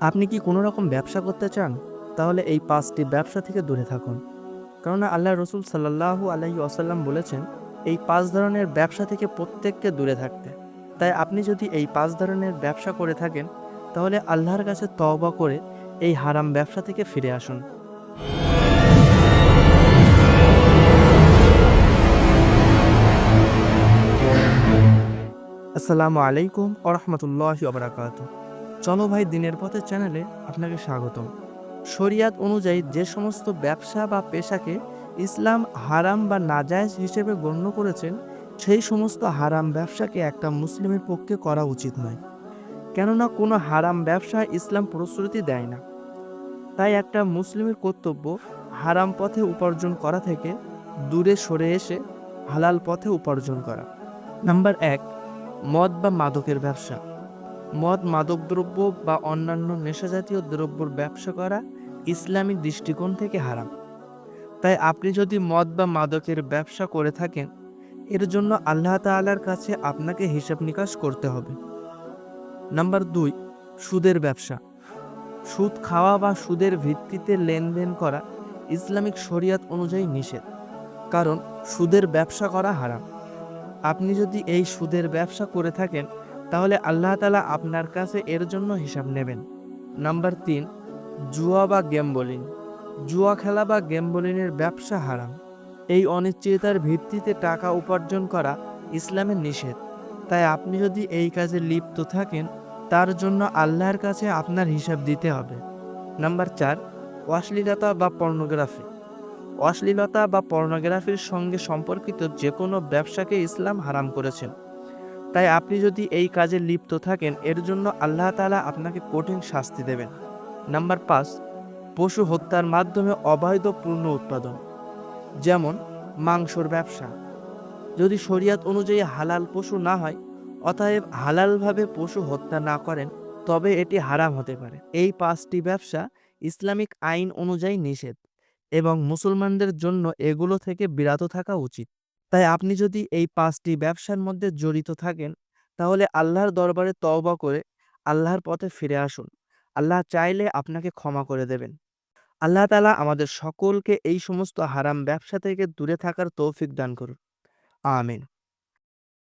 আপনি কি কোনো রকম ব্যবসা করতে চান? তাহলে এই ৫টি ব্যবসা থেকে দূরে থাকুন। কেননা আল্লাহ রসুল সাল্লাল্লাহু আলাইহি ওয়াসাল্লাম বলেছেন, এই ৫ ধরনের ব্যবসা থেকে প্রত্যেককে দূরে থাকতে। তাই আপনি যদি এই ৫ ধরনের ব্যবসা করে থাকেন, তাহলে আল্লাহর কাছে তওবা করে এই হারাম ব্যবসা থেকে ফিরে আসুন। আসসালামু আলাইকুম ওয়া রাহমাতুল্লাহি ওয়া বারাকাতুহু। চলো ভাই দিনের পথে চ্যানেলে আপনাকে স্বাগতম। শরিয়াত অনুযায়ী যে সমস্ত ব্যবসা বা পেশাকে ইসলাম হারাম বা নাজায়েজ হিসেবে গণ্য করেছেন, সেই সমস্ত হারাম ব্যবসাকে একটা মুসলিমের পক্ষে করা উচিত নয়। কেননা কোনো হারাম ব্যবসা ইসলাম প্রশ্রুতি দেয় না। তাই একটা মুসলিমের কর্তব্য হারাম পথে উপার্জন করা থেকে দূরে সরে এসে হালাল পথে উপার্জন করা। নাম্বার ১, মদ বা মাদকের ব্যবসা। মদ, মাদকদ্রব্য বা অন্যান্য নেশাজাতীয় দ্রব্যর ব্যবসা করা ইসলামী দৃষ্টিকোণ থেকে হারাম। তাই আপনি যদি মদ বা মাদকের ব্যবসা করে থাকেন, এর জন্য আল্লাহ তাআলার কাছে আপনাকে হিসাব নিকাশ করতে হবে। নাম্বার ২, সুদের ব্যবসা। সুদ খাওয়া বা সুদের ভিত্তিতে লেনদেন করা ইসলামিক শরিয়ত অনুযায়ী নিষেধ, কারণ সুদের ব্যবসা করা হারাম। আপনি যদি এই সুদের ব্যবসা করে থাকেন, তাহলে আল্লাহ তাআলা আপনার কাছে এর জন্য হিসাব নেবেন। নাম্বার ৩, জুয়া বা গ্যাম্বলিং। জুয়া খেলা বা গ্যাম্বলিংয়ের ব্যবসা হারাম। এই অনিশ্চয়তার ভিত্তিতে টাকা উপার্জন করা ইসলামের নিষেধ। তাই আপনি যদি এই কাজে লিপ্ত থাকেন, তার জন্য আল্লাহর কাছে আপনার হিসাব দিতে হবে। নাম্বার ৪, অশ্লীলতা বা পর্নোগ্রাফি। অশ্লীলতা বা পর্নোগ্রাফির সঙ্গে সম্পর্কিত যে কোনো ব্যবসাকে ইসলাম হারাম করেছেন। তাই আপনি যদি এই কাজে লিপ্ত থাকেন, এর জন্য আল্লাহ তাআলা আপনাকে কঠিন শাস্তি দেবেন। নাম্বার ৫, পশু হত্যার মাধ্যমে অবৈধ পণ্য উৎপাদন, যেমন মাংসর ব্যবসা। যদি শরিয়ত অনুযায়ী হালাল পশু না হয়, অতএব হালালভাবে পশু হত্যা না করেন, তবে এটি হারাম হতে পারে। এই ৫টি ব্যবসা ইসলামিক আইন অনুযায়ী নিষেধ এবং মুসলমানদের জন্য এগুলো থেকে বিরত থাকা উচিত। তাই আপনি যদি এই ৫টি ব্যবসার মধ্যে জড়িত থাকেন, তাহলে আল্লাহর দরবারে তওবা করে আল্লাহর পথে ফিরে আসুন। আল্লাহ চাইলে আপনাকে ক্ষমা করে দেবেন। আল্লাহ তাআলা আমাদের সকলকে এই সমস্ত হারাম ব্যবসা থেকে দূরে থাকার তৌফিক দান করুন। আমিন।